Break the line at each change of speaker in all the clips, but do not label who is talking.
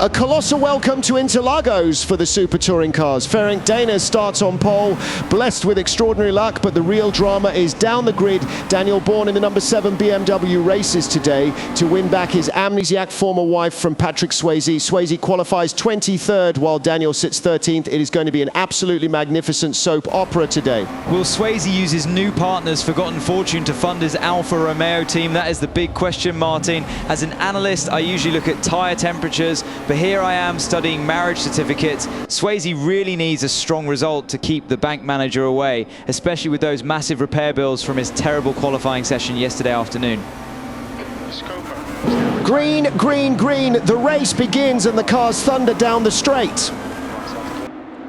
A colossal welcome to Interlagos for the Super Touring cars. Ferenc Dana starts on pole, blessed with extraordinary luck, but the real drama is down the grid. Daniel Bourne in the number 7 BMW races today to win back his amnesiac former wife from Patrick Swayze. Swayze qualifies 23rd while Daniel sits 13th. It is going to be an absolutely magnificent soap opera today.
Will Swayze use his new partner's forgotten fortune to fund his Alfa Romeo team? That is the big question, Martin. As an analyst, I usually look at tyre temperatures, but here I am studying marriage certificates. Swayze really needs a strong result to keep the bank manager away, especially with those massive repair bills from his terrible qualifying session yesterday afternoon.
Green, green, green. The race begins and the cars thunder down the straight.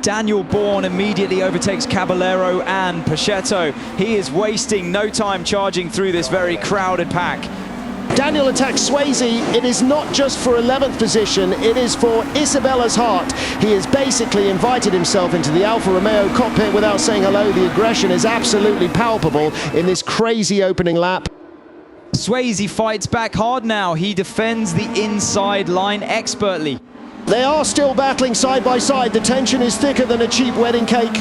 Daniel Bourne immediately overtakes Caballero and Pachetto. He is wasting no time charging through this very crowded pack.
Daniel attacks Swayze. It is not just for 11th position, it is for Isabella's heart. He has basically invited himself into the Alfa Romeo cockpit without saying hello. The aggression is absolutely palpable in this crazy opening lap.
Swayze fights back hard now. He defends the inside line expertly.
They are still battling side by side. The tension is thicker than a cheap wedding cake.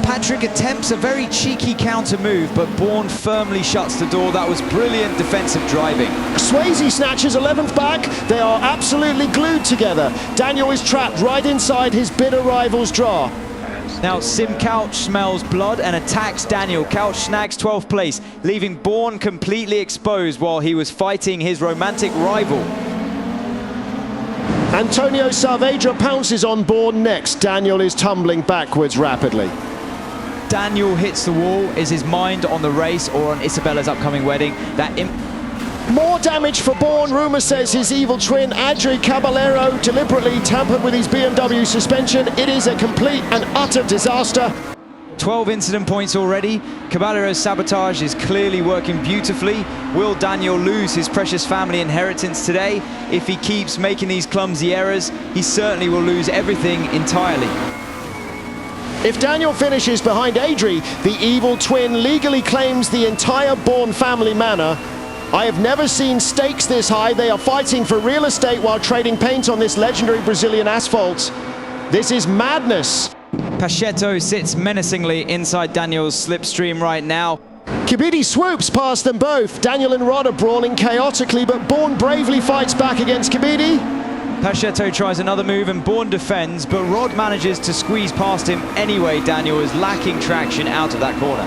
Patrick attempts a very cheeky counter move, but Bourne firmly shuts the door. That was brilliant defensive driving. Swayze
snatches 11th back. They are absolutely glued together. Daniel is trapped right inside his bitter rival's draw.
Now Sim Couch smells blood and attacks Daniel. Couch snags 12th place, leaving Bourne completely exposed while he was fighting his romantic rival.
Antonio Saavedra pounces on Bourne next. Daniel is tumbling backwards rapidly.
Daniel hits the wall. Is his mind on the race or on Isabella's upcoming wedding?
More damage for Bourne. Rumour says his evil twin, Adri Caballero, deliberately tampered with his BMW suspension. It is a complete and utter disaster.
12 incident points already. Caballero's sabotage is clearly working beautifully. Will Daniel lose his precious family inheritance today? If he keeps making these clumsy errors, he certainly will lose everything entirely.
If Daniel finishes behind Adri, the evil twin legally claims the entire Bourne family manor. I have never seen stakes this high. They are fighting for real estate while trading paint on this legendary Brazilian asphalt. This is madness.
Pachetto sits menacingly inside Daniel's slipstream right now.
Kibidi swoops past them both. Daniel and Rod are brawling chaotically, but Bourne bravely fights back against Kibidi.
Pachetto tries another move and Bourne defends, but Rod manages to squeeze past him anyway. Daniel is lacking traction out of that corner.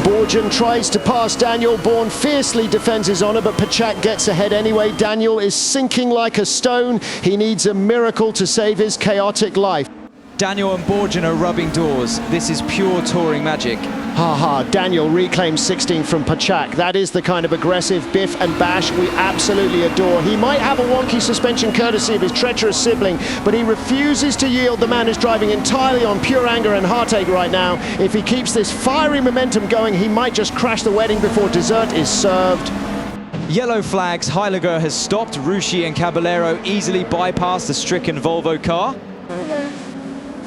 Borjan tries to pass Daniel. Bourne fiercely defends his honor, but Pachak gets ahead anyway. Daniel is sinking like a stone. He needs a miracle to save his chaotic life.
Daniel and Borjan are rubbing doors. This is pure touring magic.
Daniel reclaims 16th from Pachak. That is the kind of aggressive biff and bash we absolutely adore. He might have a wonky suspension courtesy of his treacherous sibling, but he refuses to yield. The man is driving entirely on pure anger and heartache right now. If he keeps this fiery momentum going, he might just crash the wedding before dessert is served.
Yellow flags. Heiliger has stopped. Rushi and Caballero easily bypass the stricken Volvo car.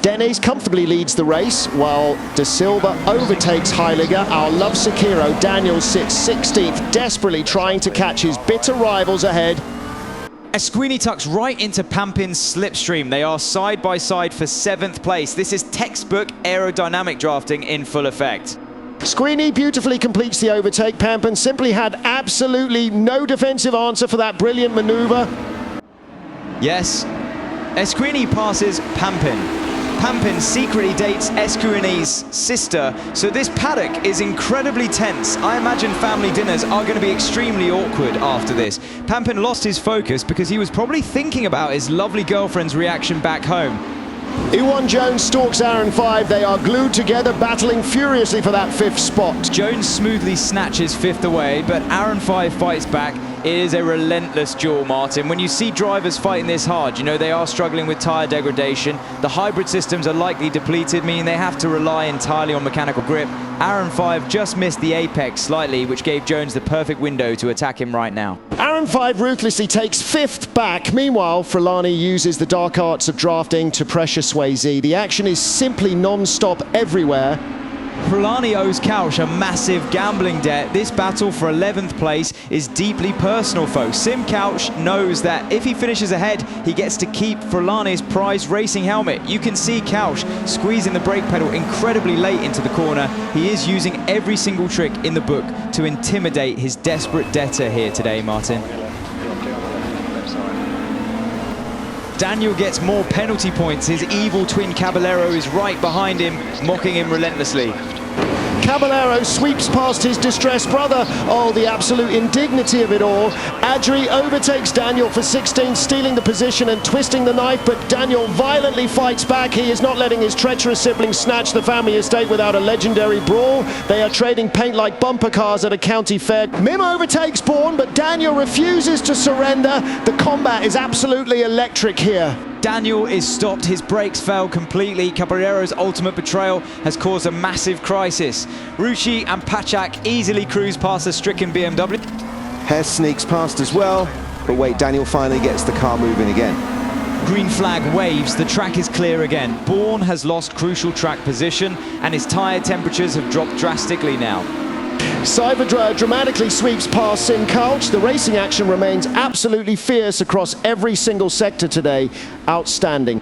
Dennis comfortably leads the race, while De Silva overtakes Heiliger. Our love Sekiro, Daniel, sits 16th, desperately trying to catch his bitter rivals ahead.
Esquini tucks right into Pampin's slipstream. They are side by side for 7th place. This is textbook aerodynamic drafting in full effect.
Esquini beautifully completes the overtake. Pampin simply had absolutely no defensive answer for that brilliant maneuver.
Yes, Esquini passes Pampin. Pampin secretly dates Esquini's sister, so this paddock is incredibly tense. I imagine family dinners are going to be extremely awkward after this. Pampin lost his focus because he was probably thinking about his lovely girlfriend's reaction back home.
Ewan Jones stalks Aaron 5. They are glued together, battling furiously for that 5th spot.
Jones smoothly snatches 5th away, but Aaron 5 fights back. It is a relentless duel, Martin. When you see drivers fighting this hard, you know they are struggling with tyre degradation. The hybrid systems are likely depleted, meaning they have to rely entirely on mechanical grip. Aaron 5 just missed the apex slightly, which gave Jones the perfect window to attack him right now.
Aaron 5 ruthlessly takes 5th back. Meanwhile, Frulani uses the dark arts of drafting to pressure Swayze. The action is simply non-stop everywhere.
Fulani owes Couch a massive gambling debt. This battle for 11th place is deeply personal, folks. Sim Couch knows that if he finishes ahead, he gets to keep Fulani's prized racing helmet. You can see Couch squeezing the brake pedal incredibly late into the corner. He is using every single trick in the book to intimidate his desperate debtor here today, Martin. Daniel gets more penalty points. His evil twin Caballero is right behind him, mocking him relentlessly.
Caballero sweeps past his distressed brother. Oh, the absolute indignity of it all. Adri overtakes Daniel for 16, stealing the position and twisting the knife, but Daniel violently fights back. He is not letting his treacherous siblings snatch the family estate without a legendary brawl. They are trading paint like bumper cars at a county fair. Mim overtakes Bourne, but Daniel refuses to surrender. The combat is absolutely electric here.
Daniel is stopped, his brakes fail completely. Caballero's ultimate betrayal has caused a massive crisis. Rucci and Pachak easily cruise past the stricken BMW.
Hess sneaks past as well, but wait, Daniel finally gets the car moving again.
Green flag waves, the track is clear again. Bourne has lost crucial track position and his tyre temperatures have dropped drastically now.
Cyber dramatically sweeps past Sim Couch. The racing action remains absolutely fierce across every single sector today. Outstanding.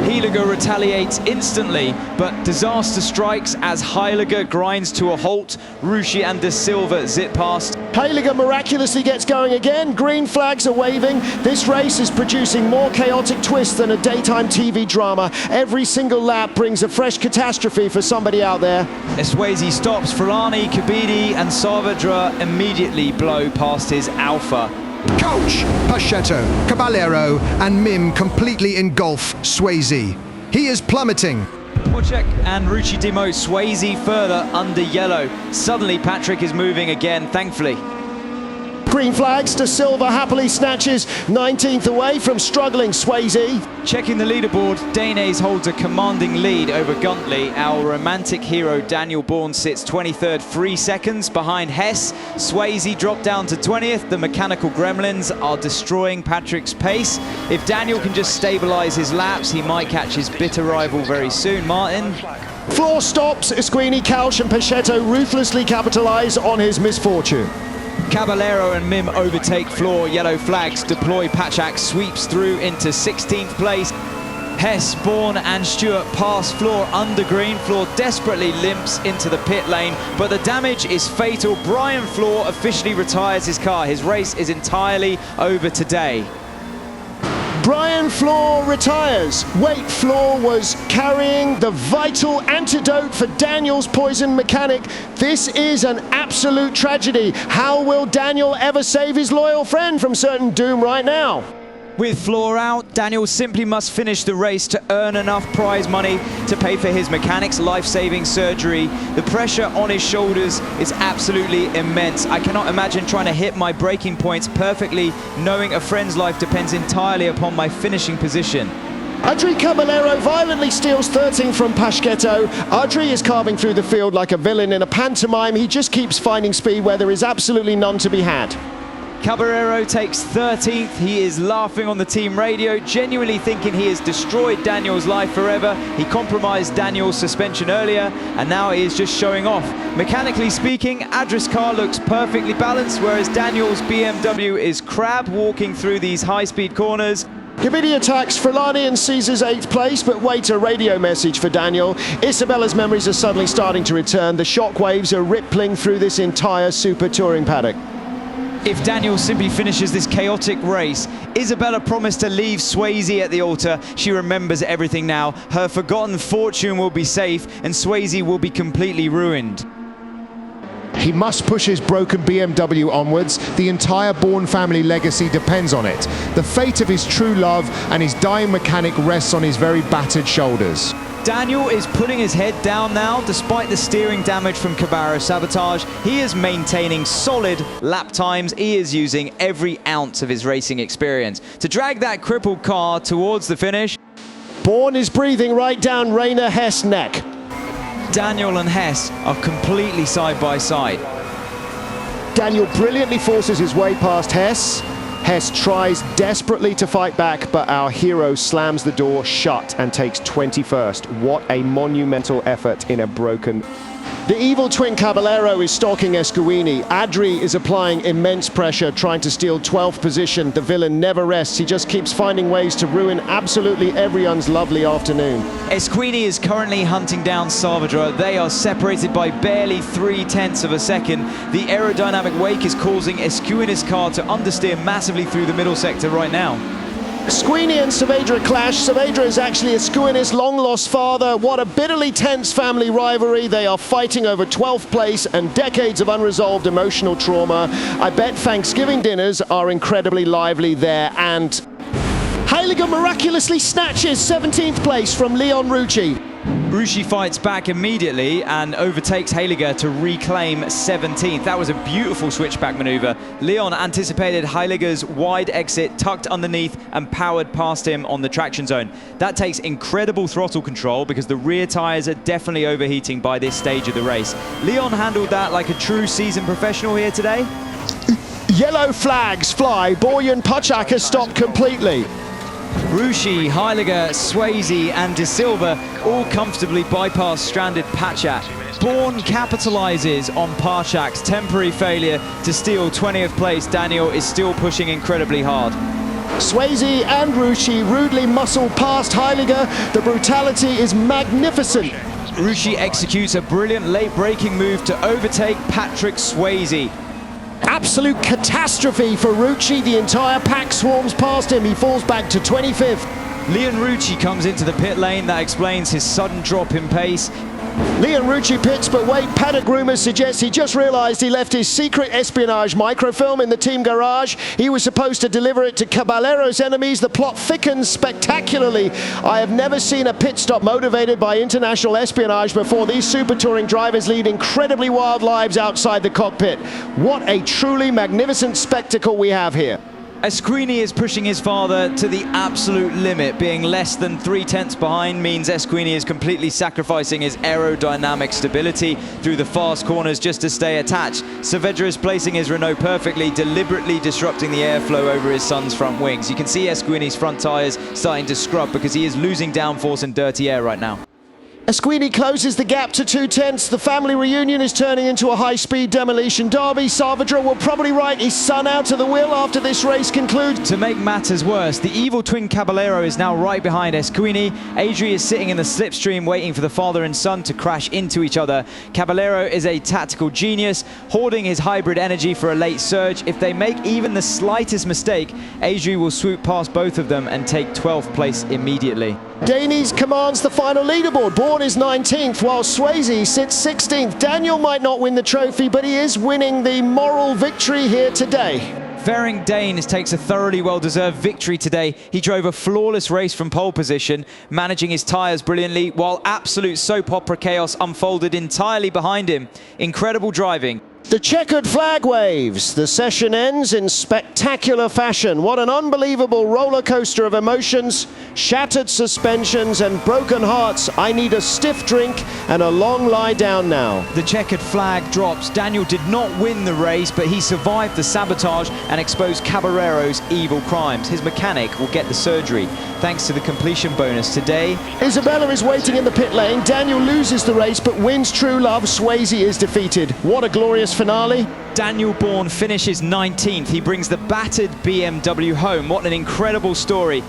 Heiliger retaliates instantly, but disaster strikes as Heiliger grinds to a halt. Rucci and De Silva zip past.
Heiliger miraculously gets going again. Green flags are waving. This race is producing more chaotic twists than a daytime TV drama. Every single lap brings a fresh catastrophe for somebody out there.
Swayze stops. Fulani, Kabidi and Savadra immediately blow past his Alpha.
Couch, Pachetto, Caballero and Mim completely engulf Swayze. He is plummeting.
Wojciech and Rucci demote Swayze further under yellow. Suddenly Patrick is moving again, thankfully.
Green flags, De Silva happily snatches 19th away from struggling Swayze.
Checking the leaderboard, Danes holds a commanding lead over Guntley. Our romantic hero Daniel Bourne sits 23rd, 3 seconds behind Hess. Swayze dropped down to 20th. The mechanical gremlins are destroying Patrick's pace. If Daniel can just stabilise his laps, he might catch his bitter rival very soon. Martin?
Floor stops, Esquini, Couch and Pachetto ruthlessly capitalise on his misfortune.
Caballero and Mim overtake Floor, yellow flags deploy. Pachak sweeps through into 16th place. Hess, Bourne and Stewart pass Floor under green. Floor desperately limps into the pit lane, but the damage is fatal. Brian Floor officially retires his car. His race is entirely over today.
Brian Floor retires. Wait, Floor was carrying the vital antidote for Daniel's poison mechanic. This is an absolute tragedy. How will Daniel ever save his loyal friend from certain doom right now?
With Floor out, Daniel simply must finish the race to earn enough prize money to pay for his mechanic's life-saving surgery. The pressure on his shoulders is absolutely immense. I cannot imagine trying to hit my braking points perfectly, knowing a friend's life depends entirely upon my finishing position.
Adri Caballero violently steals 13 from Pachhetto. Adri is carving through the field like a villain in a pantomime. He just keeps finding speed where there is absolutely none to be had.
Caballero takes 13th. He is laughing on the team radio, genuinely thinking he has destroyed Daniel's life forever. He compromised Daniel's suspension earlier, and now he is just showing off. Mechanically speaking, Adri's car looks perfectly balanced, whereas Daniel's BMW is crab walking through these high-speed corners.
Kabidi attacks Fulani and seizes 8th place, but wait, a radio message for Daniel. Isabella's memories are suddenly starting to return. The shockwaves are rippling through this entire Super Touring paddock.
If Daniel simply finishes this chaotic race, Isabella promised to leave Swayze at the altar. She remembers everything now. Her forgotten fortune will be safe, and Swayze will be completely ruined.
He must push his broken BMW onwards. The entire Bourne family legacy depends on it. The fate of his true love and his dying mechanic rests on his very battered shoulders.
Daniel is putting his head down now. Despite the steering damage from Cabarro's sabotage, he is maintaining solid lap times. He is using every ounce of his racing experience to drag that crippled car towards the finish.
Bourne is breathing right down Rainer Hess' neck.
Daniel and Hess are completely side by side.
Daniel brilliantly forces his way past Hess. Hess tries desperately to fight back, but our hero slams the door shut and takes 21st. What a monumental effort in a broken... The evil twin Caballero is stalking Escuini. Adri is applying immense pressure, trying to steal 12th position. The villain never rests. He just keeps finding ways to ruin absolutely everyone's lovely afternoon.
Escuini is currently hunting down Salvador. They are separated by barely 0.3 of a second. The aerodynamic wake is causing Escuini's car to understeer massively through the middle sector right now.
Escuini and Saavedra clash. Saavedra is actually Escuini's long-lost father. What a bitterly tense family rivalry. They are fighting over 12th place and decades of unresolved emotional trauma. I bet Thanksgiving dinners are incredibly lively there. And Heiliger miraculously snatches 17th place from Leon Rucci.
Rucci fights back immediately and overtakes Heiliger to reclaim 17th. That was a beautiful switchback maneuver. Leon anticipated Heiliger's wide exit, tucked underneath and powered past him on the traction zone. That takes incredible throttle control because the rear tyres are definitely overheating by this stage of the race. Leon handled that like a true seasoned professional here today.
Yellow flags fly. Borjan Puchak has stopped completely.
Rucci, Heiliger, Swayze and De Silva all comfortably bypass stranded Pachak. Bourne capitalizes on Pachak's temporary failure to steal 20th place. Daniel is still pushing incredibly hard.
Swayze and Rucci rudely muscle past Heiliger. The brutality is magnificent.
Rucci executes a brilliant late braking move to overtake Patrick Swayze.
Absolute catastrophe for Rucci. The entire pack swarms past him. He falls back to 25th.
Leon Rucci comes into the pit lane. That explains his sudden drop in pace.
Leon Rucci pits, but wait, paddock rumours suggest he just realised he left his secret espionage microfilm in the team garage. He was supposed to deliver it to Caballero's enemies. The plot thickens spectacularly. I have never seen a pit stop motivated by international espionage before. These super touring drivers lead incredibly wild lives outside the cockpit. What a truly magnificent spectacle we have here.
Escuini is pushing his father to the absolute limit. Being less than 0.3 behind means Escuini is completely sacrificing his aerodynamic stability through the fast corners just to stay attached. Saavedra is placing his Renault perfectly, deliberately disrupting the airflow over his son's front wings. You can see Escuini's front tyres starting to scrub because he is losing downforce and dirty air right now.
Escuini closes the gap to 0.2. The family reunion is turning into a high-speed demolition derby. Salvador will probably write his son out of the will after this race concludes.
To make matters worse, the evil twin Caballero is now right behind Escuini. Adri is sitting in the slipstream waiting for the father and son to crash into each other. Caballero is a tactical genius, hoarding his hybrid energy for a late surge. If they make even the slightest mistake, Adri will swoop past both of them and take 12th place immediately.
Danes commands the final leaderboard. Bourne is 19th, while Swayze sits 16th. Daniel might not win the trophy, but he is winning the moral victory here today.
Ferenc Danes takes a thoroughly well-deserved victory today. He drove a flawless race from pole position, managing his tyres brilliantly, while absolute soap opera chaos unfolded entirely behind him. Incredible driving.
The checkered flag waves. The session ends in spectacular fashion. What an unbelievable roller coaster of emotions, shattered suspensions and broken hearts. I need a stiff drink and a long lie down now.
The checkered flag drops. Daniel did not win the race, but he survived the sabotage and exposed Caballero's evil crimes. His mechanic will get the surgery thanks to the completion bonus today.
Isabella is waiting in the pit lane. Daniel loses the race but wins true love. Swayze is defeated. What a glorious finale.
Daniel Bourne finishes 19th. He brings the battered BMW home. What an incredible story.